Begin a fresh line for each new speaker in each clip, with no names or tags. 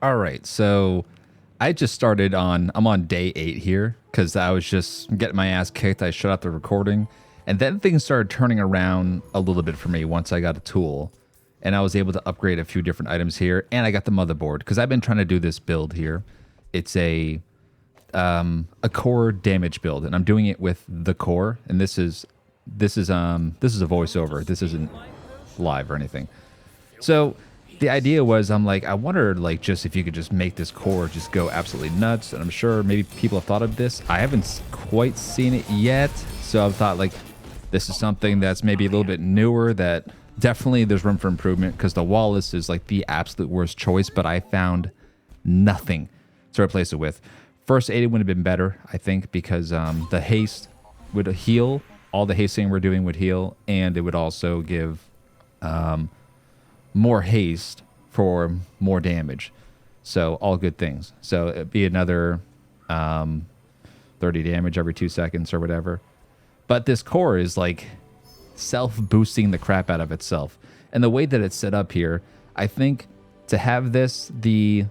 All right, so I just started on. I'm on day 8 here because I was just getting my ass kicked. I shut out the recording, and then things started turning around a little bit for me once I got a tool, and I was able to upgrade a few different items here, and I got the motherboard because I've been trying to do this build here. It's a core damage build, and I'm doing it with the core, and this is a voiceover. This isn't live or anything. So the idea was, I'm like, I wonder, like, just if you could just make this core just go absolutely nuts. And I'm sure maybe people have thought of this. I haven't quite seen it yet. So I thought, like, this is something that's maybe a little bit newer that definitely there's room for improvement because the Wallace is like the absolute worst choice, but I found nothing to replace it with. First aid would have been better, I think, because the haste would heal. All the hasting we're doing would heal, and it would also give more haste for more damage. So all good things. So it'd be another 30 damage every 2 seconds or whatever. But this core is like self-boosting the crap out of itself. And the way that it's set up here, I think to have this, the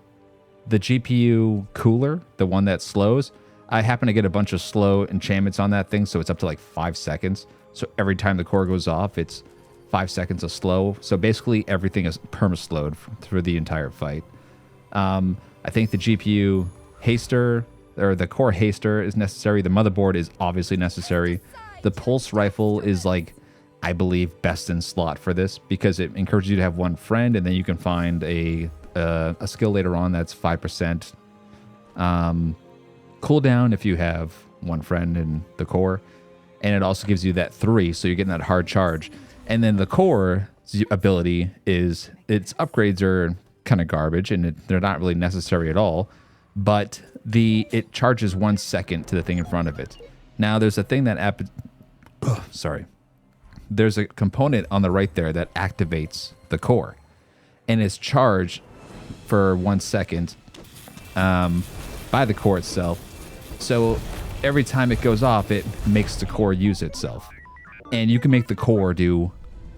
GPU cooler, the one that slows, I happen to get a bunch of slow enchantments on that thing, so it's up to like 5 seconds. So every time the core goes off, it's 5 seconds of slow. So basically everything is perma-slowed through the entire fight. I think the GPU haster, or the core haster, is necessary. The motherboard is obviously necessary. The pulse rifle is, like, I believe, best in slot for this because it encourages you to have one friend, and then you can find a skill later on that's 5% cooldown if you have one friend in the core, and it also gives you that 3, so you're getting that hard charge. And then the core ability is, its upgrades are kind of garbage, and they're not really necessary at all, but it charges 1 second to the thing in front of it. Now there's a thing that there's a component on the right there that activates the core, and it's charged for 1 second by the core itself. So every time it goes off, it makes the core use itself. And you can make the core do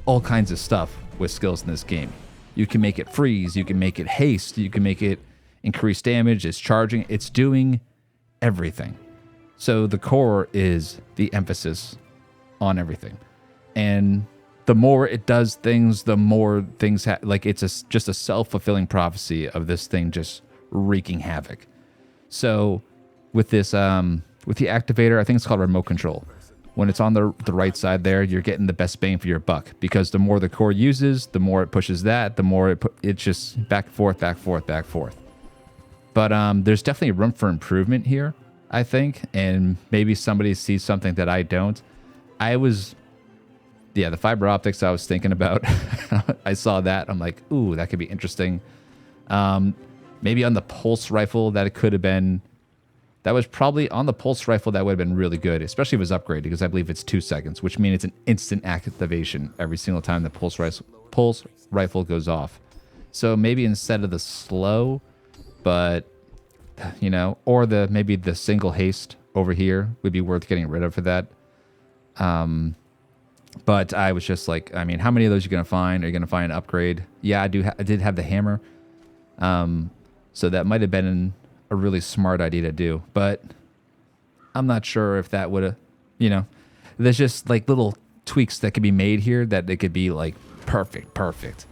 all kinds of stuff with skills in this game. You can make it freeze, you can make it haste, you can make it increase damage, it's charging, it's doing everything. So the core is the emphasis on everything. And the more it does things, the more things like it's just a self-fulfilling prophecy of this thing just wreaking havoc. So with this with the activator, I think it's called remote control. When it's on the right side there, you're getting the best bang for your buck because the more the core uses, the more it pushes that, the more it's just back, forth, back, forth, back, forth. But there's definitely room for improvement here, I think, and maybe somebody sees something that I don't. The fiber optics I was thinking about, I saw that. I'm like, ooh, that could be interesting. Maybe on the pulse rifle, that was probably on the pulse rifle, that would have been really good, especially if it was upgraded, because I believe it's 2 seconds, which means it's an instant activation every single time the pulse rifle goes off. So maybe instead of the slow, but, you know, or maybe the single haste over here would be worth getting rid of for that. But I was just like, I mean, how many of those are you going to find? Are you going to find an upgrade? Yeah, I did have the hammer. So that might have been a really smart idea to do, but I'm not sure if that would have, you know, there's just like little tweaks that could be made here that it could be like perfect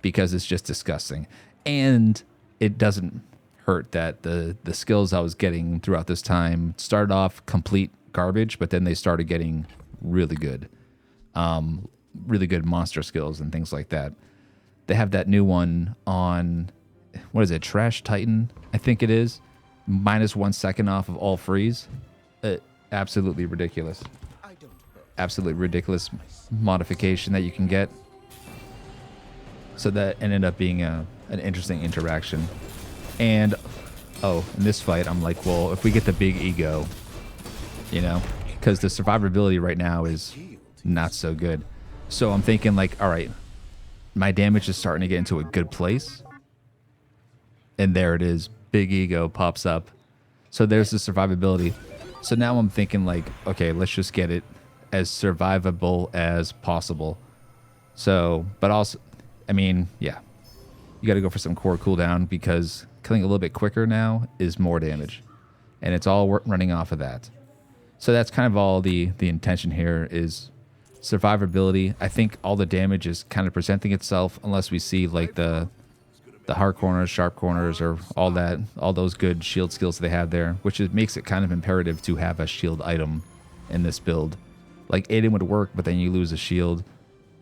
because it's just disgusting. And it doesn't hurt that the skills I was getting throughout this time started off complete garbage, but then they started getting really good monster skills and things like that. They have that new one on, what is it, Trash Titan, I think it is, minus 1 second off of all freeze. Absolutely ridiculous. Absolutely ridiculous modification that you can get. So that ended up being an interesting interaction. And, in this fight, I'm like, well, if we get the big ego, you know, because the survivability right now is not so good. So I'm thinking like, all right, my damage is starting to get into a good place. And there it is. Big ego pops up. So there's the survivability. So now I'm thinking like, okay, let's just get it as survivable as possible. So, but also, I mean, yeah. you got to go for some core cooldown because killing a little bit quicker now is more damage. And it's all running off of that. So that's kind of all the intention here is survivability. I think all the damage is kind of presenting itself unless we see like the hard corners, sharp corners, or all those good shield skills they have there, which makes it kind of imperative to have a shield item in this build. Like Aiden would work, but then you lose a shield.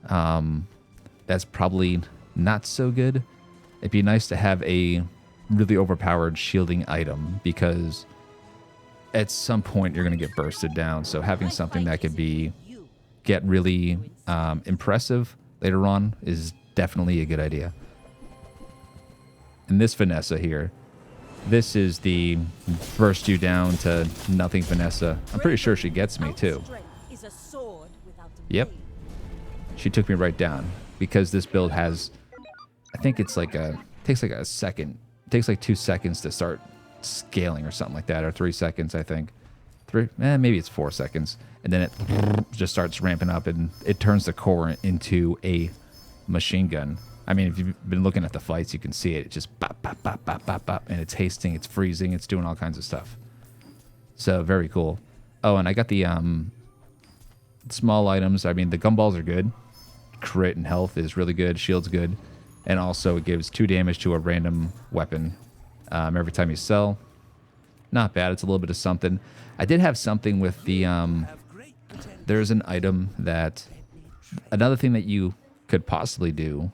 That's probably not so good. It'd be nice to have a really overpowered shielding item because at some point you're going to get bursted down. So having something that could get really impressive later on is definitely a good idea. And this Vanessa here, this is the burst you down to nothing Vanessa. I'm pretty sure she gets me too. Yep. She took me right down because this build has, I think it's like takes like a second. It takes like 2 seconds to start scaling or something like that, or 3 seconds, I think. Maybe it's 4 seconds. And then it just starts ramping up and it turns the core into a machine gun. I mean, if you've been looking at the fights, you can see it. It's just bop, bop, bop, bop, bop, bop. And it's hasting, it's freezing, it's doing all kinds of stuff. So, very cool. Oh, and I got the small items. I mean, the gumballs are good. Crit and health is really good. Shield's good. And also, it gives 2 damage to a random weapon every time you sell. Not bad. It's a little bit of something. I did have something with the... there's an item that... Another thing that you could possibly do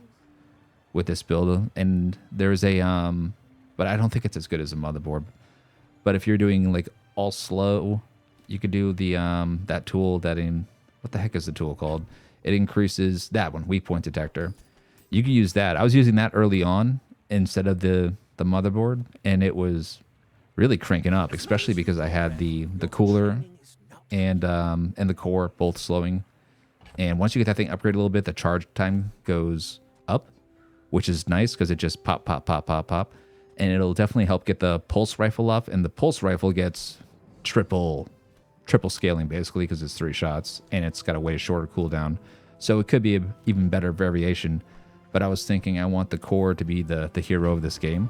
with this build, and there's a but I don't think it's as good as a motherboard. But if you're doing like all slow, you could do the that tool that what the heck is the tool called? It increases that one, weak point detector. You could use that. I was using that early on instead of the motherboard, and it was really cranking up, especially because I had the cooler and the core both slowing. And once you get that thing upgraded a little bit, the charge time goes up, which is nice because it just pop, pop, pop, pop, pop. And it'll definitely help get the pulse rifle up. And the pulse rifle gets triple scaling, basically, because it's 3 shots. And it's got a way shorter cooldown. So it could be an even better variation. But I was thinking I want the core to be the hero of this game.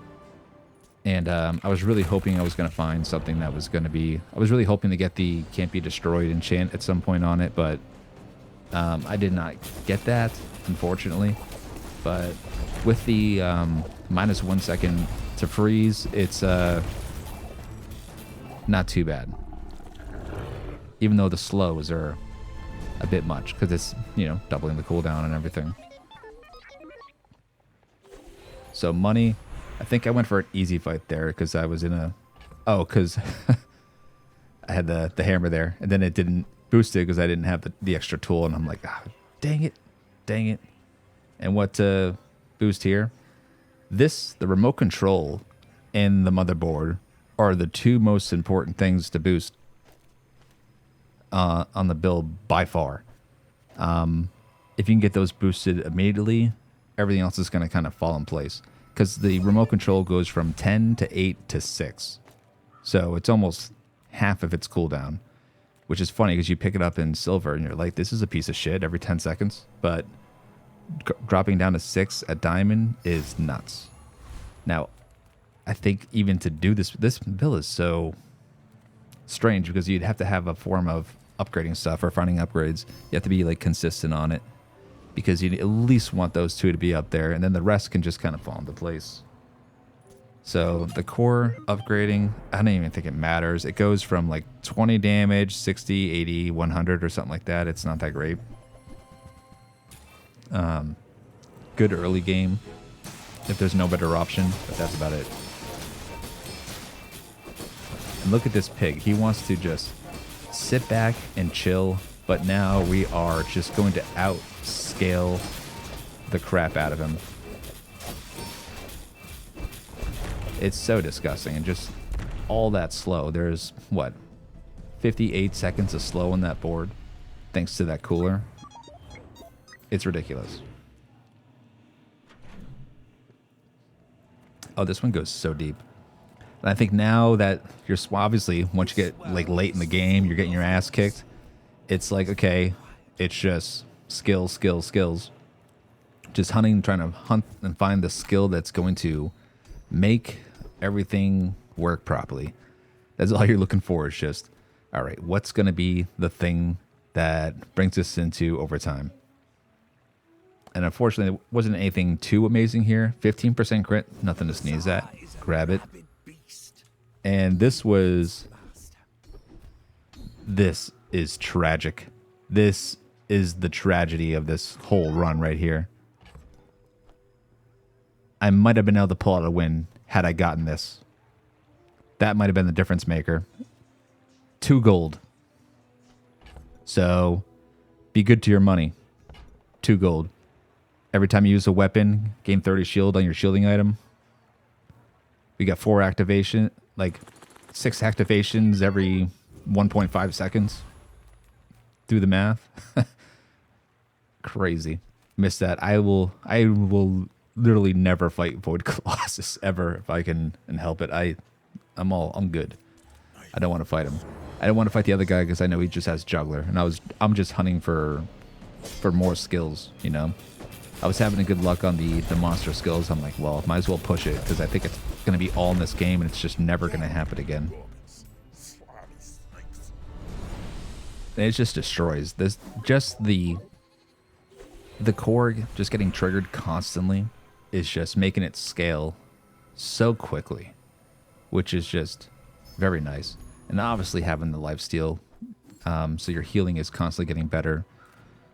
And I was really hoping I was going to find something that was going to be... I was really hoping to get the Can't Be Destroyed enchant at some point on it. But I did not get that, unfortunately. But with the -1 second to freeze, it's not too bad. Even though the slows are a bit much, because it's, doubling the cooldown and everything. So money, I think I went for an easy fight there, because I was in a... Oh, because I had the hammer there, and then it didn't boost it because I didn't have the extra tool, and I'm like, dang it. And what boost here? The remote control and the motherboard are the 2 most important things to boost on the build by far. If you can get those boosted immediately, everything else is going to kind of fall in place. Because the remote control goes from 10 to 8 to 6. So it's almost half of its cooldown. Which is funny because you pick it up in silver and you're like, this is a piece of shit every 10 seconds. But dropping down to 6 at diamond is nuts. Now, I think even to do this build is so strange because you'd have to have a form of upgrading stuff or finding upgrades. You have to be like consistent on it because you at least want those 2 to be up there, and then the rest can just kind of fall into place. So the core upgrading, I don't even think it matters. It goes from like 20 damage, 60, 80, 100 or something like that. It's not that great. Good early game if there's no better option, but that's about it. And look at this pig. He wants to just sit back and chill, but now we are just going to outscale the crap out of him. It's so disgusting and just all that slow. There's, 58 seconds of slow on that board thanks to that cooler. It's ridiculous. Oh, this one goes so deep. And I think now that you're obviously, once you get like late in the game, you're getting your ass kicked. It's like, okay, it's just skills. just hunting, trying to hunt and find the skill that's going to make everything work properly. That's all you're looking for, is just, all right, what's going to be the thing that brings us into overtime? And unfortunately, there wasn't anything too amazing here. 15% crit, nothing to sneeze at. Grab it. And this is tragic. This is the tragedy of this whole run right here. I might have been able to pull out a win had I gotten this. That might have been the difference maker. 2 gold. So, be good to your money. 2 gold. Every time you use a weapon, gain 30 shield on your shielding item. We got 4 activation, like 6 activations every 1.5 seconds. Do the math. Crazy. Missed that. I will literally never fight Void Colossus ever if I can and help it. I'm good. I don't want to fight him. I don't want to fight the other guy because I know he just has juggler, and I'm just hunting for more skills, you know. I was having a good luck on the monster skills. I'm like, well, might as well push it because I think it's going to be all in this game and it's just never going to happen again. And it just destroys this. Just the core just getting triggered constantly is just making it scale so quickly, which is just very nice. And obviously having the lifesteal, so your healing is constantly getting better.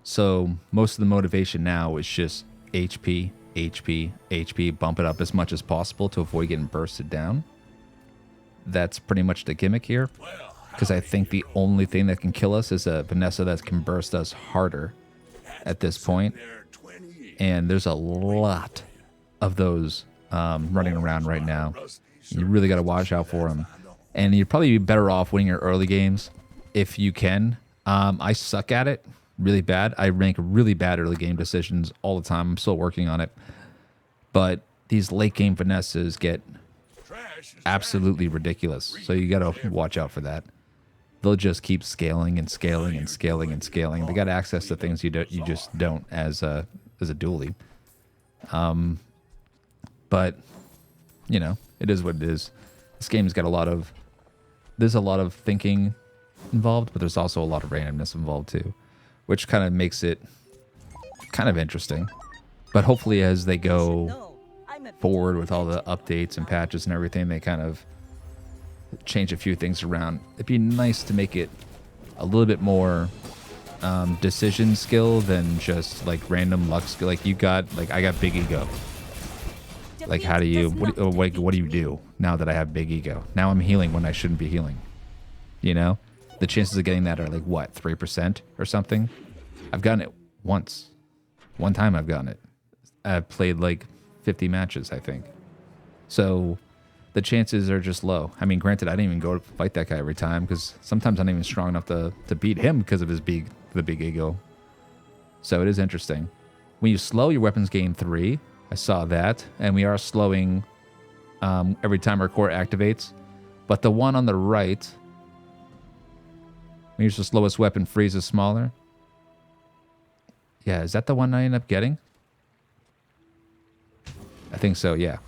So most of the motivation now is just HP, HP, HP, bump it up as much as possible to avoid getting bursted down. That's pretty much the gimmick here. Because I think the only thing that can kill us is a Vanessa that can burst us harder at this point. And there's a lot of those running around right now. You really got to watch out for them. And you'd probably be better off winning your early games if you can. I suck at it really bad. I rank really bad early game decisions all the time. I'm still working on it. But these late game finesses get absolutely ridiculous. So you got to watch out for that. They'll just keep scaling and scaling and scaling and scaling. They got access to things you just don't as a dually. But you know, it is what it is. This game's got there's a lot of thinking involved, but there's also a lot of randomness involved too, which kind of makes it kind of interesting. But hopefully as they go forward with all the updates and patches and everything, they kind of change a few things around. It'd be nice to make it a little bit more decision skill than just like random luck skill. Like you got, like I got big ego. Like how do you, what do you do now that I have big ego? Now I'm healing when I shouldn't be healing. You know? The chances of getting that are like what, 3% or something? I've gotten it once. One time I've gotten it. I've played like 50 matches, I think. So the chances are just low. I mean, granted, I didn't even go to fight that guy every time because sometimes I'm not even strong enough to beat him because of the big ego. So it is interesting. When you slow, your weapons gain 3. I saw that. And we are slowing every time our core activates. But the one on the right, when you use the slowest weapon, freezes smaller. Yeah, is that the one I end up getting? I think so, yeah.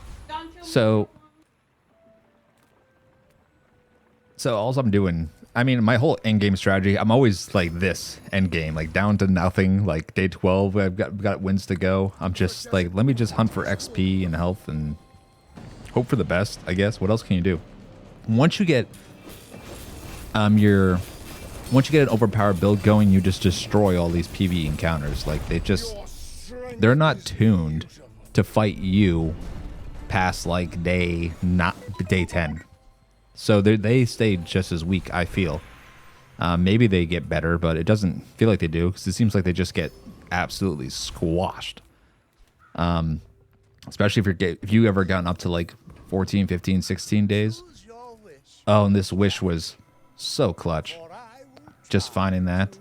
So all I'm doing, I mean, my whole end game strategy, I'm always like this end game, like down to nothing, like day 12, I've got wins to go. I'm just like, let me just hunt for XP and health and hope for the best, I guess. What else can you do? Once you get an overpowered build going, you just destroy all these PvE encounters. Like they're not tuned to fight you past like day 10. So they stay just as weak, I feel. Maybe they get better, but it doesn't feel like they do because it seems like they just get absolutely squashed. Especially if you ever gotten up to like 14, 15, 16 days. Oh, and this wish was so clutch. Just finding that.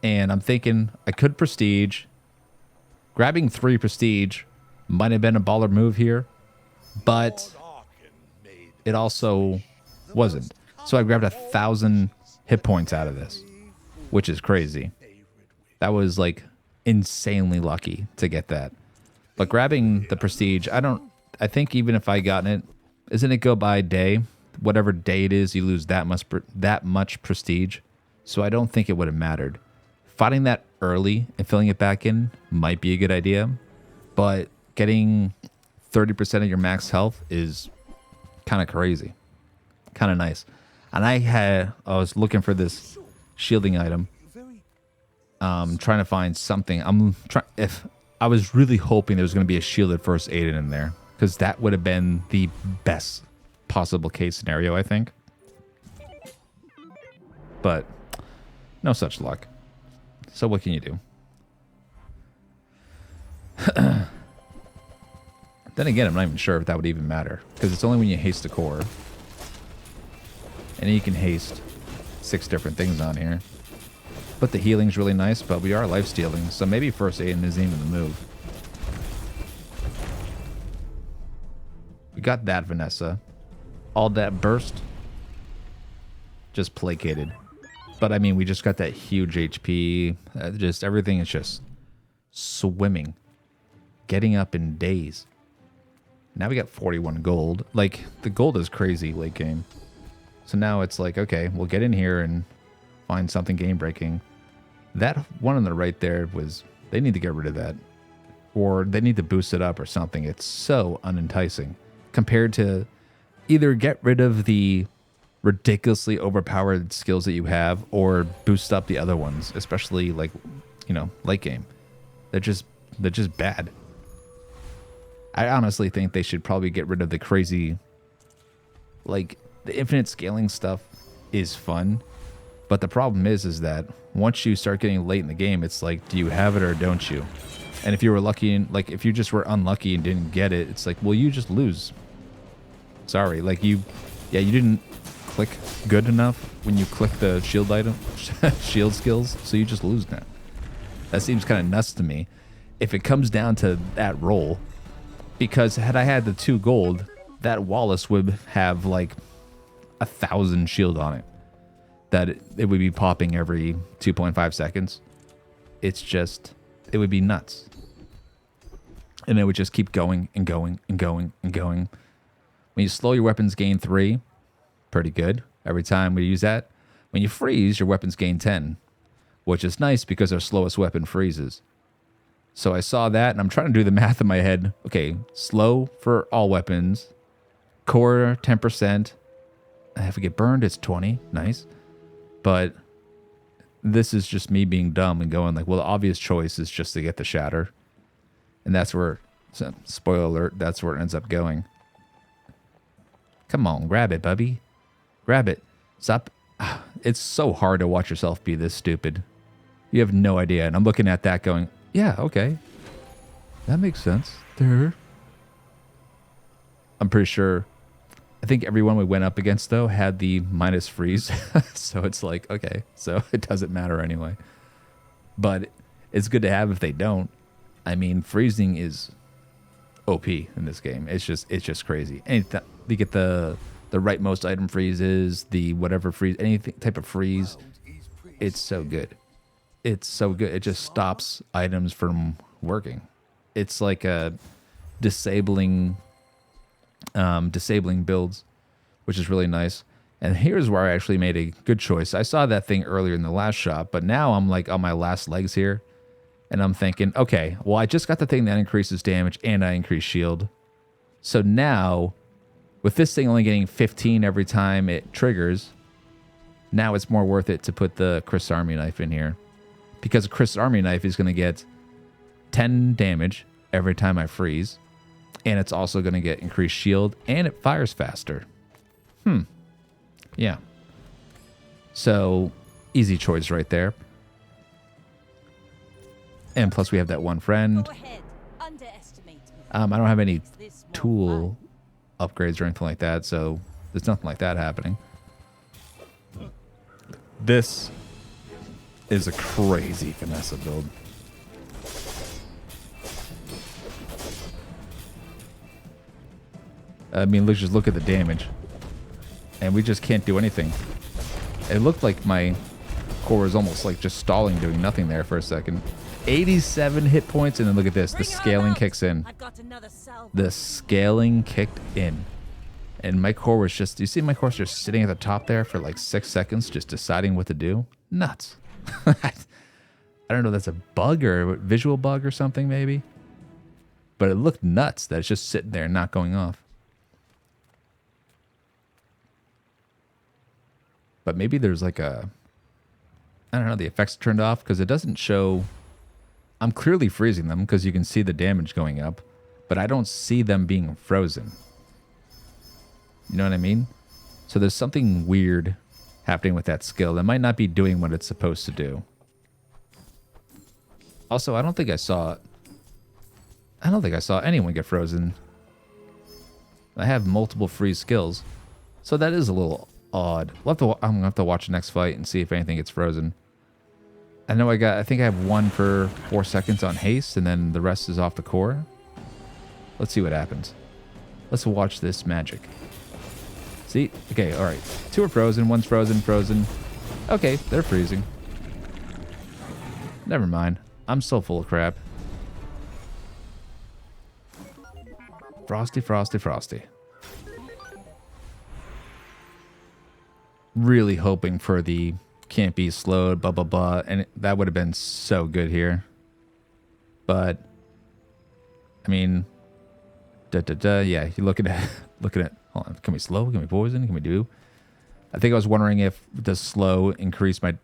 And I'm thinking I could prestige. Grabbing 3 prestige might have been a baller move here, but it also wasn't. So I grabbed 1,000 hit points out of this, which is crazy. That was like insanely lucky to get that. But grabbing the prestige, I think even if I gotten it, isn't it go by day? Whatever day it is, you lose that much prestige. So I don't think it would have mattered. Fighting that early and filling it back in might be a good idea, but getting 30% of your max health is kind of crazy, kind of nice. And I was looking for this shielding item, trying to find something. If I was really hoping there was going to be a shielded first aid in there, because that would have been the best possible case scenario, I think. But no such luck. So what can you do? Then again, I'm not even sure if that would even matter, because it's only when you haste the core. And you can haste 6 different things on here. But the healing's really nice, but we are life stealing, so maybe first aid isn't even the move. We got that, Vanessa. All that burst. Just placated. But I mean, we just got that huge HP. Just everything is just swimming. Getting up in days. Now we got 41 gold. Like, the gold is crazy late game. So now it's like, okay, we'll get in here and find something game breaking. That one on the right there was, they need to get rid of that. Or they need to boost it up or something. It's so unenticing. Compared to either get rid of the ridiculously overpowered skills that you have or boost up the other ones, especially like, you know, late game. They're just bad. I honestly think they should probably get rid of the crazy, like, the infinite scaling stuff is fun, but the problem is that once you start getting late in the game, it's like, do you have it or don't you? And if you were lucky, and like if you just were unlucky and didn't get it, it's like, well, you just lose. Sorry, like you didn't click good enough when you click the shield item, shield skills, so you just lose now. That seems kind of nuts to me. If it comes down to that roll, because had I had the 2 gold, that Wallace would have like 1,000 shield on it. That it would be popping every 2.5 seconds. It's just, it would be nuts. And it would just keep going and going and going and going. When you slow your weapons gain 3, pretty good. Every time we use that. When you freeze, your weapons gain 10, which is nice because our slowest weapon freezes. So I saw that and I'm trying to do the math in my head. Okay, slow for all weapons. Core 10%. If we get burned, it's 20. Nice. But this is just me being dumb and going like, well, the obvious choice is just to get the shatter. And that's where, so, spoiler alert, that's where it ends up going. Come on, grab it, bubby. Grab it. Stop. It's so hard to watch yourself be this stupid. You have no idea. And I'm looking at that going, yeah, okay. That makes sense. There. I'm pretty sure. I think everyone we went up against, though, had the minus freeze. So it's like, okay. So it doesn't matter anyway. But it's good to have if they don't. I mean, freezing is OP in this game. It's just crazy. Anything, you get the rightmost item freezes, the whatever freeze, any type of freeze. It's so good. It's so good. It just stops items from working. It's like a disabling builds, which is really nice. And here's where I actually made a good choice. I saw that thing earlier in the last shop, but now I'm like on my last legs here. And I'm thinking, okay, well, I just got the thing that increases damage and I increase shield. So now, with this thing only getting 15 every time it triggers, now it's more worth it to put the Chris Army knife in here. Because a Chris Army knife is going to get 10 damage every time I freeze. And it's also going to get increased shield and it fires faster. Yeah. So, easy choice right there. And plus we have that one friend. I don't have any tool upgrades or anything like that, so there's nothing like that happening. This is a crazy Vanessa build. I mean, let's just look at the damage. And we just can't do anything. It looked like my core was almost like just stalling, doing nothing there for a second. 87 hit points, and then look at this. The scaling kicks in. The scaling kicked in. And my core was just, you see my core just sitting at the top there for like 6 seconds, just deciding what to do? Nuts. I don't know if that's a bug or a visual bug or something maybe. But it looked nuts that it's just sitting there and not going off. But maybe there's like a, I don't know, the effects turned off because it doesn't show. I'm clearly freezing them because you can see the damage going up, but I don't see them being frozen. You know what I mean? So there's something weird happening with that skill that might not be doing what it's supposed to do. Also, I don't think I saw anyone get frozen. I have multiple freeze skills, so that is a little odd. I'm gonna have to watch the next fight and see if anything gets frozen. I know I think I have one for 4 seconds on haste, and then the rest is off the core. Let's see what happens. Let's watch this magic. See? Okay, all right. 2 are frozen, 1's frozen. Okay, they're freezing. Never mind. I'm still full of crap. Frosty, frosty, frosty. Really hoping for the can't be slowed, blah, blah, blah. And that would have been so good here. But, I mean, yeah, you're looking at, hold on, can we slow? Can we poison? Can we do? I think I was wondering if does slow increase my,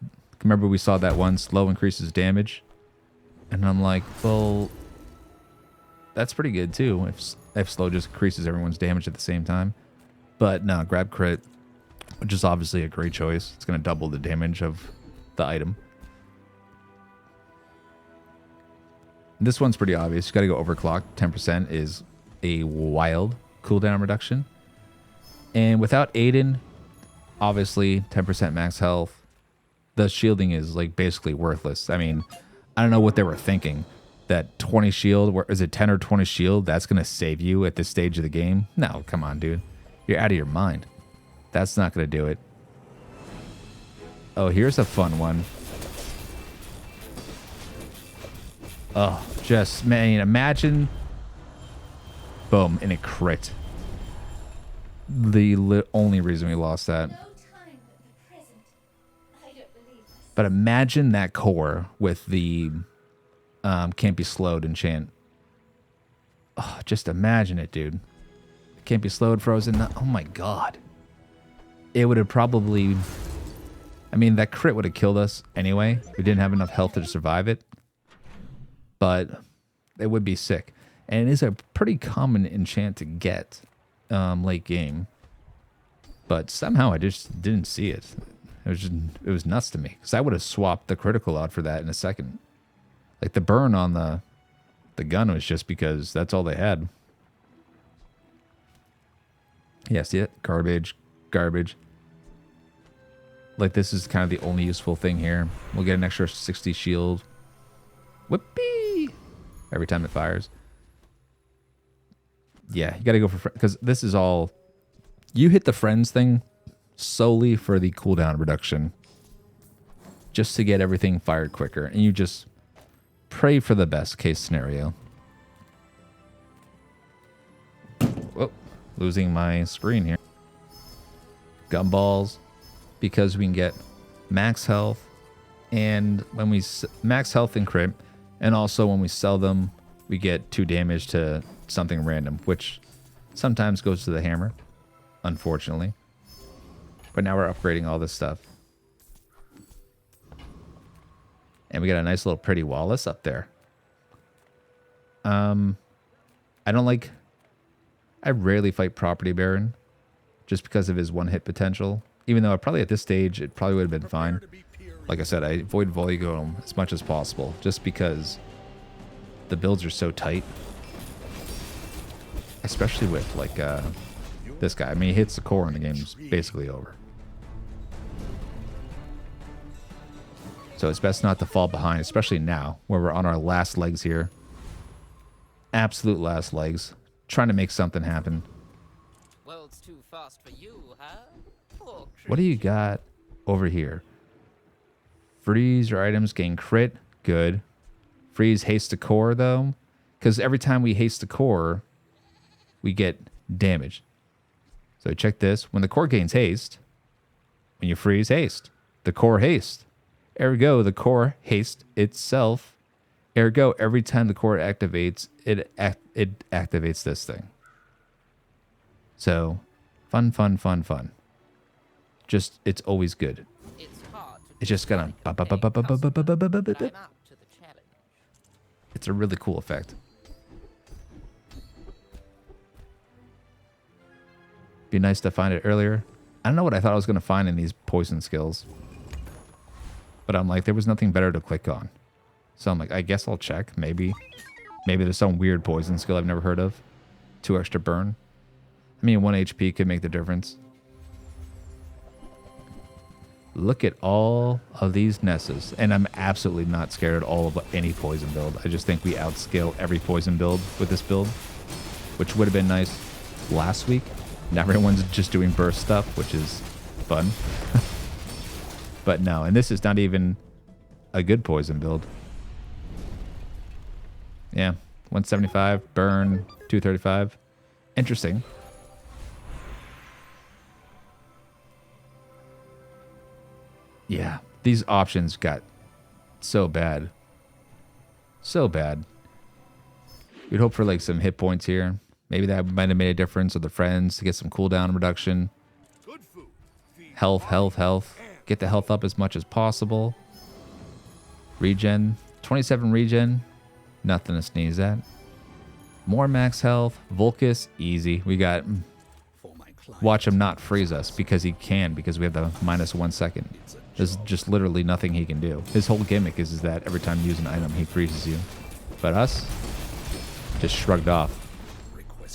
remember we saw that one, slow increases damage. And I'm like, well, that's pretty good too. If slow just increases everyone's damage at the same time. But no, grab crit, which is obviously a great choice. It's going to double the damage of the item. This one's pretty obvious. You got to go overclock. 10% is a wild cooldown reduction. And without Aiden, obviously 10% max health. The shielding is like basically worthless. I mean, I don't know what they were thinking. That 20 shield, or is it 10 or 20 shield? That's going to save you at this stage of the game? No, come on, dude. You're out of your mind. That's not going to do it. Oh, here's a fun one. Oh, just, man, imagine. Boom, and it crit. The only reason we lost that. But imagine that core with the can't be slowed enchant. Oh, just imagine it, dude. Can't be slowed, frozen. Oh my god. It would have probably, I mean, that crit would have killed us anyway. We didn't have enough health to survive it. But it would be sick. And it is a pretty common enchant to get late game. But somehow I just didn't see it. It was nuts to me. Because I would have swapped the critical out for that in a second. Like the burn on the gun was just because that's all they had. Yeah, see it? Garbage. Like this is kind of the only useful thing here. We'll get an extra 60 shield. Whoopee! Every time it fires. Yeah, you gotta go for, because this is all, you hit the friends thing solely for the cooldown reduction. Just to get everything fired quicker. And you just pray for the best case scenario. Whoa, losing my screen here. Gumballs, because we can get max health, and when we max health and crit, and also when we sell them, we get 2 damage to something random, which sometimes goes to the hammer, unfortunately. But now we're upgrading all this stuff. And we got a nice little pretty Wallace up there. I rarely fight Property Baron just because of his one-hit potential. Even though probably at this stage, it probably would have been fine. Like I said, I avoid Volugone as much as possible just because the builds are so tight. Especially with, like, this guy. I mean, he hits the core and the game's basically over. So it's best not to fall behind, especially now, where we're on our last legs here. Absolute last legs. Trying to make something happen.
World's too fast for you, huh? Poor
What do you got over here? Freeze your items, gain crit. Good. freeze haste the core though, because every time we haste the core, we get damage. So check this. When the core gains haste, when you freeze haste, the core haste. Ergo, the core haste itself. Ergo, every time the core activates, it activates this thing. So, fun. Just, it's always good. It's just gonna... It's a really cool effect. Be nice to find it earlier. I don't know what I thought I was going to find in these poison skills. But I'm like, there was nothing better to click on. So I'm like, I guess I'll check. Maybe there's some weird poison skill I've never heard of. 2 extra burn. I mean, 1 HP could make the difference. Look at all of these Nesses. And I'm absolutely not scared at all of any poison build. I just think we outscale every poison build with this build. Which would have been nice last week. Now everyone's just doing burst stuff, which is fun. But no, and this is not even a good poison build. Yeah, 175, burn, 235. Interesting. Yeah, these options got so bad. So bad. We'd hope for like some hit points here. Maybe that might have made a difference with the friends to get some cooldown reduction. Health. Get the health up as much as possible. Regen. 27 regen. Nothing to sneeze at. More max health. Vulcus. Easy. We got... Watch him not freeze us because he can, because we have the -1 second. There's just literally nothing he can do. His whole gimmick is that every time you use an item, he freezes you. But us, just shrugged off.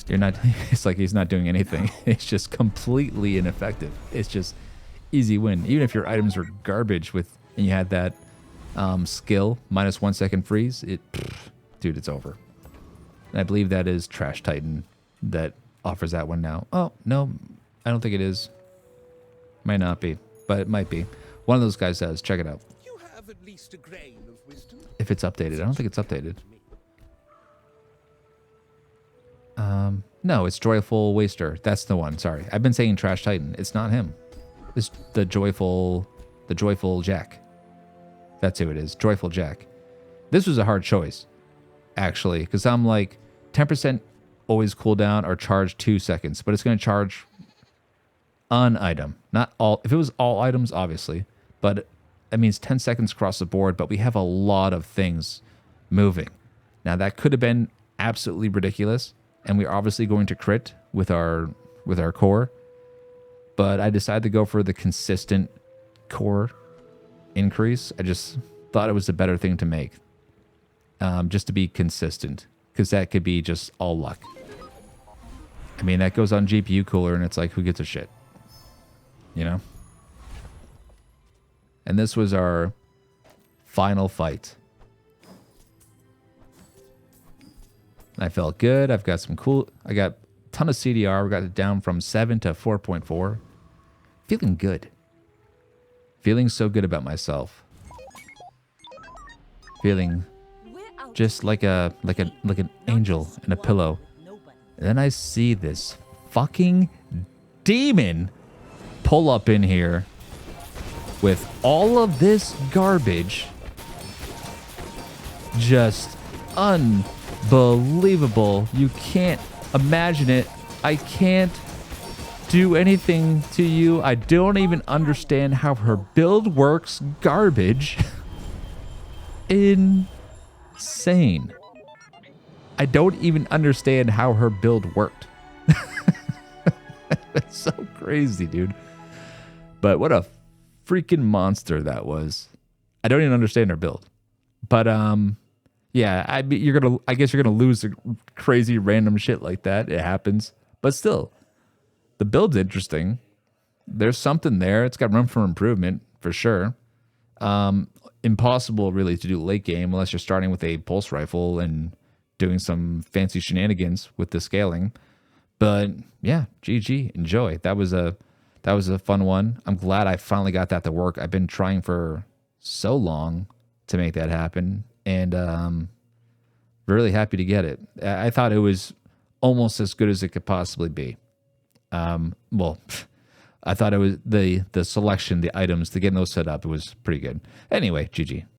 You're not... It's like he's not doing anything. It's just completely ineffective. It's just easy win. Even if your items were garbage with, and you had that skill, -1 second freeze, dude, it's over. And I believe that is Trash Titan that offers that one now. Oh, no, I don't think it is. Might not be, but it might be. One of those guys does. Check it out. You have at least a grain of wisdom. If it's updated. I don't think it's updated. No, it's Joyful Waster. That's the one. Sorry. I've been saying Trash Titan. It's not him. It's the Joyful Jack. That's who it is. Joyful Jack. This was a hard choice, actually, because I'm like 10% always cooldown or charge 2 seconds, but it's going to charge an item. Not all. If it was all items, obviously, but it means 10 seconds across the board, but we have a lot of things moving. Now, that could have been absolutely ridiculous, and we're obviously going to crit with our core, but I decided to go for the consistent core increase. I just thought it was a better thing to make, just to be consistent, because that could be just all luck. I mean, that goes on GPU cooler, and it's like, who gives a shit? You know? And this was our final fight. I felt good. I've got some cool... I got a ton of CDR. We got it down from 7 to 4.4. Feeling good. Feeling so good about myself. Feeling just like an angel in a pillow. And then I see this fucking demon pull up in here with all of this garbage. Just unbelievable. You can't imagine it. I can't do anything to you. I don't even understand how her build works. Garbage. Insane. I don't even understand how her build worked. That's so crazy, dude. But what a freaking monster that was. I don't even understand her build. But yeah, I guess you're gonna lose the crazy random shit like that. It happens. But still, the build's interesting. There's something there. It's got room for improvement for sure. Impossible really to do late game unless you're starting with a pulse rifle and doing some fancy shenanigans with the scaling. But yeah, GG, enjoy. That was a fun one. I'm glad I finally got that to work. I've been trying for so long to make that happen, and really happy to get it. I thought it was almost as good as it could possibly be. Well, I thought it was the selection, the items, to getting those set up, it was pretty good. Anyway, GG.